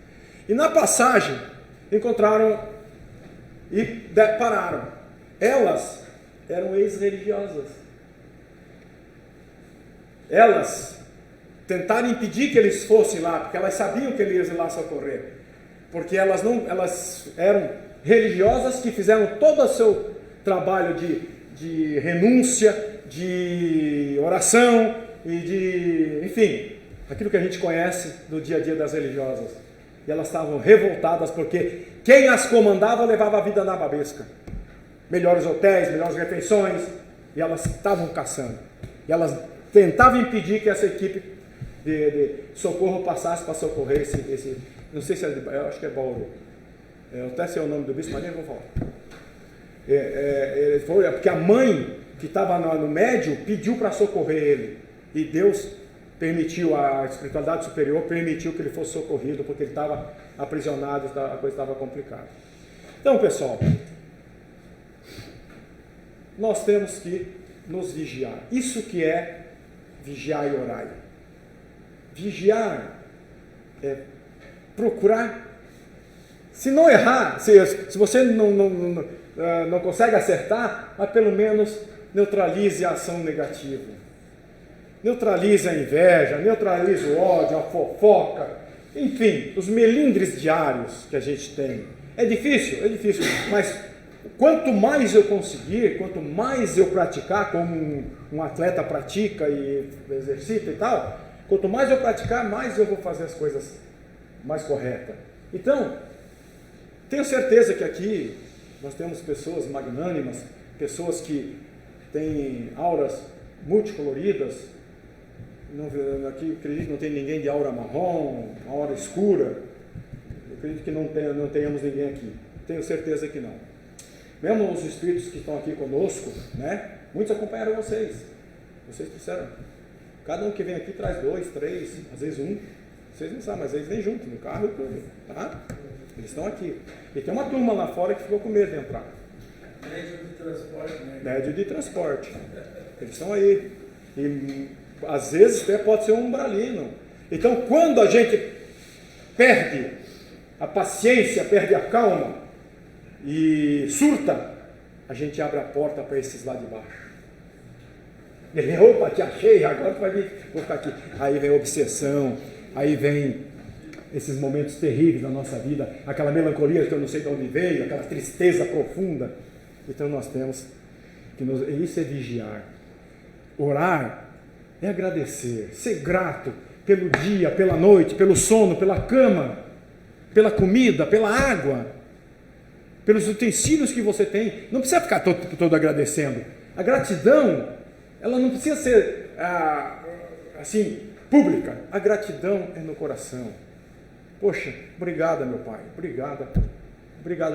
E na passagem, encontraram e pararam. Elas eram ex-religiosas. Elas tentaram impedir que eles fossem lá, porque elas sabiam que eles iam lá socorrer. Porque elas eram religiosas que fizeram todo o seu trabalho de renúncia, de oração e enfim, aquilo que a gente conhece do dia a dia das religiosas. E elas estavam revoltadas porque quem as comandava levava a vida na babesca. Melhores hotéis, melhores refeições, e elas estavam caçando. E elas tentavam impedir que essa equipe de socorro passasse para socorrer esse não sei se é eu acho que é Bauru. Eu até sei o nome do bispo, mas nem vou falar. Foi porque a mãe que estava no médio pediu para socorrer ele. E Deus permitiu, a espiritualidade superior permitiu que ele fosse socorrido, porque ele estava aprisionado, a coisa estava complicada. Então, pessoal, nós temos que nos vigiar. Isso que é vigiar e orar. Vigiar é procurar, se não errar, se você não consegue acertar, mas pelo menos neutralize a ação negativa. Neutralize a inveja, neutralize o ódio, a fofoca, enfim, os melindres diários que a gente tem. É difícil, mas quanto mais eu conseguir, quanto mais eu praticar, como um atleta pratica e exercita e tal, quanto mais eu praticar, mais eu vou fazer as coisas mais corretas. Então, tenho certeza que aqui nós temos pessoas magnânimas, pessoas que têm auras multicoloridas. Aqui acredito que não tem ninguém de aura marrom, aura escura. Eu acredito que não tenhamos ninguém aqui. Tenho certeza que não. Mesmo os espíritos que estão aqui conosco, né? Muitos acompanharam vocês. Vocês trouxeram. Cada um que vem aqui traz 2, 3, às vezes 1. Vocês não sabem, mas eles vêm junto no carro e tudo, tá? Eles estão aqui. E tem uma turma lá fora que ficou com medo de entrar. Médio de transporte, né? Médio de transporte. Eles estão aí. E às vezes até pode ser um umbralino. Então, quando a gente perde a paciência, perde a calma e surta, a gente abre a porta para esses lá de baixo. Ele, opa, te achei, agora tu vai vir, vou ficar aqui. Aí vem a obsessão, aí vem esses momentos terríveis da nossa vida, aquela melancolia que eu não sei de onde veio, aquela tristeza profunda. Então nós temos Isso é vigiar. Orar é agradecer, ser grato pelo dia, pela noite, pelo sono, pela cama, pela comida, pela água, pelos utensílios que você tem. Não precisa ficar todo agradecendo. A gratidão, ela não precisa ser assim, pública. A gratidão é no coração. Poxa, obrigada, meu Pai, obrigado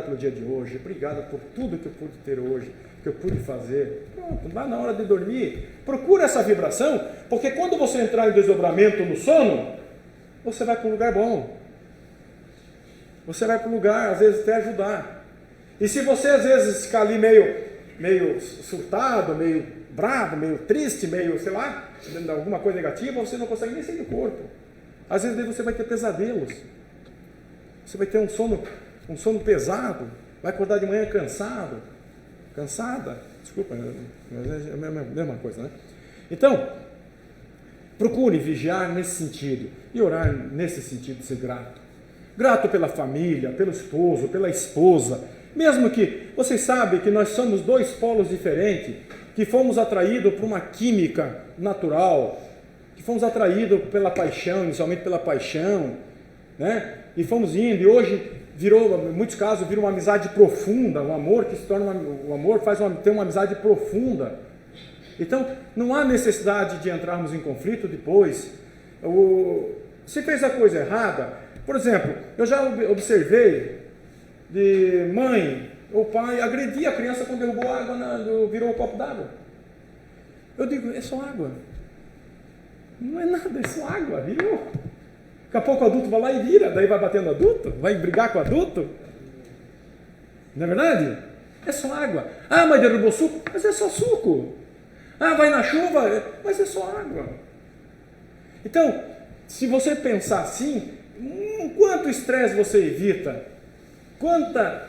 pelo dia de hoje, obrigado por tudo que eu pude ter hoje, que eu pude fazer. Pronto, lá na hora de dormir, procura essa vibração, porque quando você entrar em desdobramento no sono, você vai para um lugar bom. Você vai para um lugar, às vezes, até ajudar. E se você, às vezes, ficar ali meio surtado, meio bravo, meio triste, meio, sei lá, alguma coisa negativa, você não consegue nem sair do corpo. Às vezes você vai ter pesadelos. Você vai ter um sono pesado, vai acordar de manhã cansada, desculpa, mas é a mesma coisa, né? Então, procure vigiar nesse sentido e orar nesse sentido de ser grato. Grato pela família, pelo esposo, pela esposa, mesmo que vocês sabem que nós somos dois polos diferentes, que fomos atraídos por uma química natural, que fomos atraídos pela paixão, inicialmente pela paixão, né? E fomos indo, e hoje em muitos casos, vira uma amizade profunda, um amor que se torna o amor tem uma amizade profunda. Então, não há necessidade de entrarmos em conflito depois. Se fez a coisa errada, por exemplo, eu já observei de mãe ou pai agredir a criança quando derrubou água, virou um copo d'água. Eu digo, é só água. Não é nada, é só água, virou. Daqui a pouco o adulto vai lá e vira, daí vai bater no adulto, vai brigar com o adulto. Não é verdade? É só água. Ah, mas derrubou suco? Mas é só suco. Ah, vai na chuva? Mas é só água. Então, se você pensar assim, quanto estresse você evita? Quantas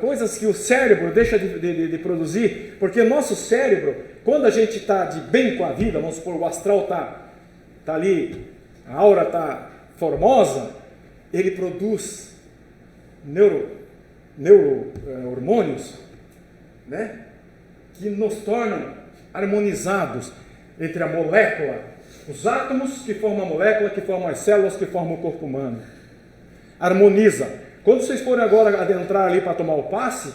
coisas que o cérebro deixa de produzir? Porque o nosso cérebro, quando a gente está de bem com a vida, vamos supor, o astral está ali, a aura está formosa, ele produz hormônios, né, que nos tornam harmonizados entre a molécula, os átomos que formam a molécula, que formam as células, que formam o corpo humano. Harmoniza. Quando vocês forem agora adentrar ali para tomar o passe,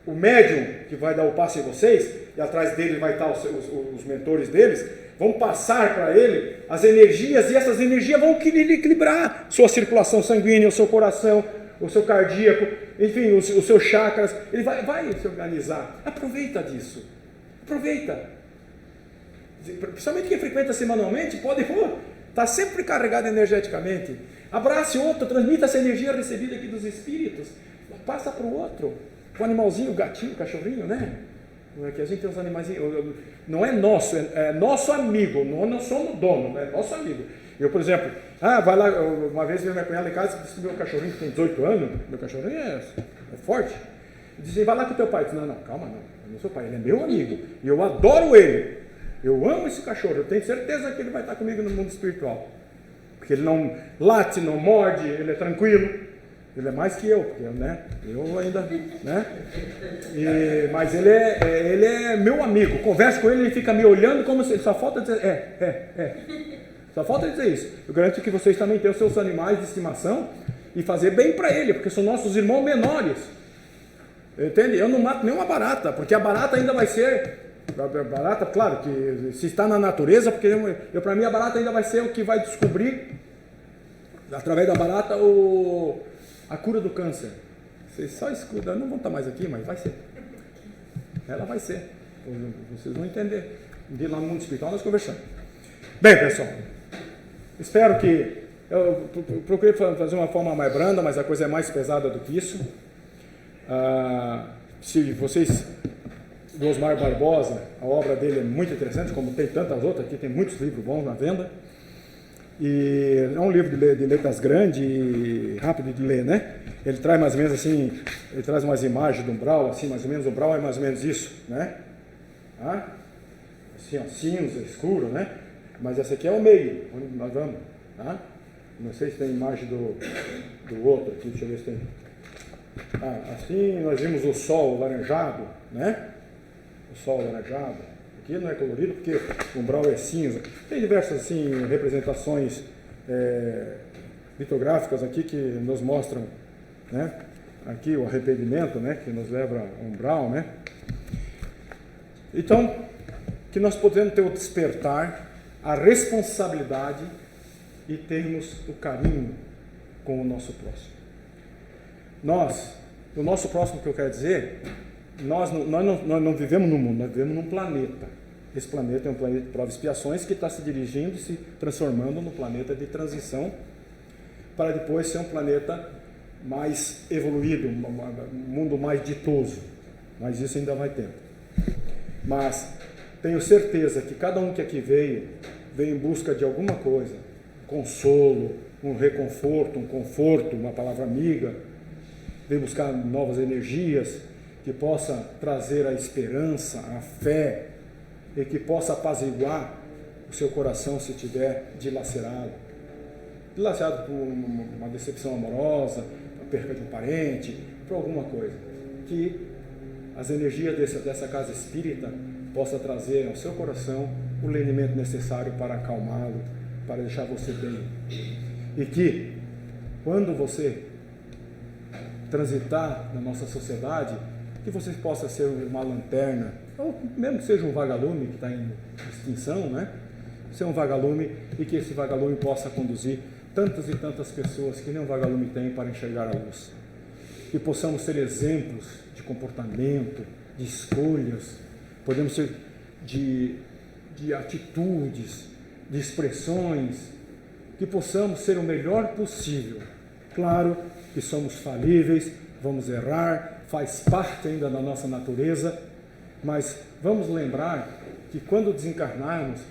o médium que vai dar o passe a vocês, e atrás dele vai estar os mentores deles, vão passar para ele as energias, e essas energias vão equilibrar sua circulação sanguínea, o seu coração, o seu cardíaco, enfim, os seus chakras. Ele vai se organizar. Aproveita disso. Aproveita. Principalmente quem frequenta semanalmente, pode estar sempre carregado energeticamente. Abrace outro, transmita essa energia recebida aqui dos espíritos. Passa para o outro. O animalzinho, o gatinho, o cachorrinho, né? Que a gente tem uns animaizinhos, não é nosso, é nosso amigo, não somos dono, é nosso amigo. Eu, por exemplo, vai lá, uma vez veio minha cunhada em casa e disse que meu cachorrinho que tem 18 anos, meu cachorrinho é forte, disse, vai lá com o teu pai. Eu disse, não, calma, eu não sou pai, ele é meu amigo, e eu adoro ele, eu amo esse cachorro, eu tenho certeza que ele vai estar comigo no mundo espiritual, porque ele não late, não morde, ele é tranquilo. Ele é mais que eu, porque eu ainda, né? Mas ele é meu amigo. Converso com ele, ele fica me olhando como se só falta dizer, Só falta dizer isso. Eu garanto que vocês também têm os seus animais de estimação e fazer bem para ele, porque são nossos irmãos menores. Entende? Eu não mato nenhuma barata, porque a barata ainda vai ser... Barata, claro, que se está na natureza, porque para mim a barata ainda vai ser o que vai descobrir, através da barata, a cura do câncer. Vocês só escutam, não vão estar mais aqui, mas vai ser. Ela vai ser. Vocês vão entender. Um dia lá no mundo espiritual nós conversamos. Bem, pessoal, espero que... Eu procurei fazer uma forma mais branda, mas a coisa é mais pesada do que isso. Se vocês... do Osmar Barbosa, a obra dele é muito interessante, como tem tantas outras, aqui tem muitos livros bons na venda. E é um livro de letras grandes e rápido de ler, né? Ele traz mais ou menos assim, ele traz umas imagens de umbral, assim, mais ou menos, o umbral é mais ou menos isso, né? Assim, ó, cinza, escuro, né? Mas essa aqui é o meio, onde nós vamos, tá? Não sei se tem imagem do outro aqui, deixa eu ver se tem. Assim nós vimos o sol laranjado, né? O sol laranjado. Aqui não é colorido porque o umbral é cinza. Tem diversas assim, representações litográficas aqui que nos mostram, né? Aqui o arrependimento, né? Que nos leva ao umbral, né? Então, que nós podemos ter o despertar, a responsabilidade e termos o carinho com o nosso próximo. O nosso próximo que eu quero dizer, nós não vivemos no mundo, nós vivemos num planeta. Esse planeta é um planeta de provas e expiações que está se dirigindo, se transformando no planeta de transição, para depois ser um planeta mais evoluído, um mundo mais ditoso. Mas isso ainda vai tempo. Mas tenho certeza que cada um que aqui veio em busca de alguma coisa, um consolo, um reconforto, um conforto, uma palavra amiga, veio buscar novas energias, que possa trazer a esperança, a fé, e que possa apaziguar o seu coração se estiver dilacerado por uma decepção amorosa, a perca de um parente, por alguma coisa. Que as energias dessa casa espírita possa trazer ao seu coração o lenimento necessário para acalmá-lo, para deixar você bem. E que, quando você transitar na nossa sociedade, que você possa ser uma lanterna, ou mesmo que seja um vagalume que está em extinção, né? Ser um vagalume e que esse vagalume possa conduzir tantas e tantas pessoas que nem um vagalume tem para enxergar a luz. Que possamos ser exemplos de comportamento, de escolhas, podemos ser de atitudes, de expressões, que possamos ser o melhor possível. Claro que somos falíveis, vamos errar, faz parte ainda da nossa natureza, mas vamos lembrar que quando desencarnarmos,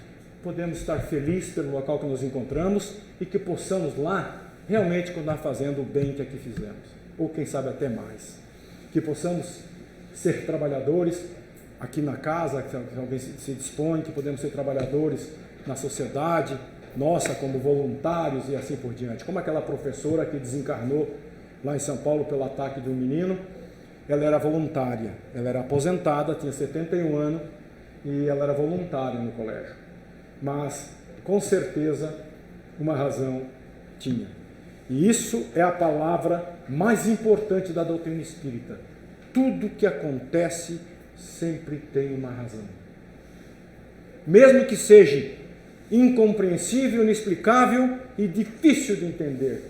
podemos estar felizes pelo local que nos encontramos e que possamos lá realmente continuar fazendo o bem que aqui fizemos, ou quem sabe até mais. Que possamos ser trabalhadores aqui na casa, que alguém se dispõe, que podemos ser trabalhadores na sociedade, nossa, como voluntários e assim por diante. Como aquela professora que desencarnou lá em São Paulo pelo ataque de um menino, ela era voluntária, ela era aposentada, tinha 71 anos e ela era voluntária no colégio. Mas, com certeza, uma razão tinha. E isso é a palavra mais importante da doutrina espírita. Tudo que acontece sempre tem uma razão. Mesmo que seja incompreensível, inexplicável e difícil de entender,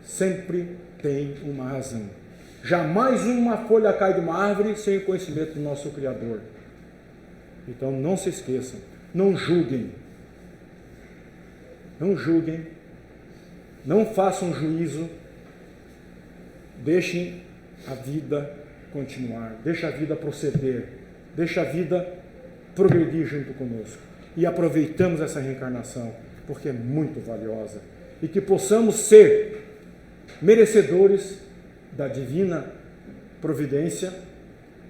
sempre tem uma razão. Jamais uma folha cai de uma árvore sem o conhecimento do nosso Criador. Então não se esqueçam, não julguem, não façam juízo, deixem a vida continuar, deixem a vida proceder, deixem a vida progredir junto conosco. E aproveitamos essa reencarnação, porque é muito valiosa. E que possamos ser merecedores da divina providência,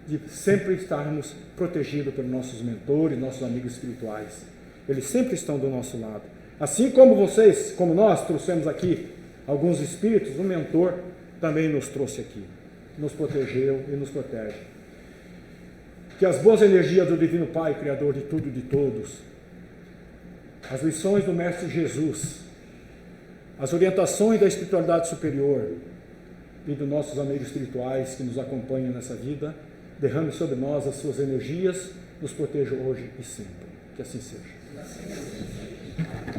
de sempre estarmos protegidos pelos nossos mentores, nossos amigos espirituais. Eles sempre estão do nosso lado. Assim como vocês, como nós trouxemos aqui alguns espíritos, o mentor também nos trouxe aqui, nos protegeu e nos protege. Que as boas energias do Divino Pai, Criador de tudo e de todos, as lições do Mestre Jesus, as orientações da espiritualidade superior e dos nossos amigos espirituais que nos acompanham nessa vida, derrame sobre nós as suas energias, nos protejam hoje e sempre. Que assim seja.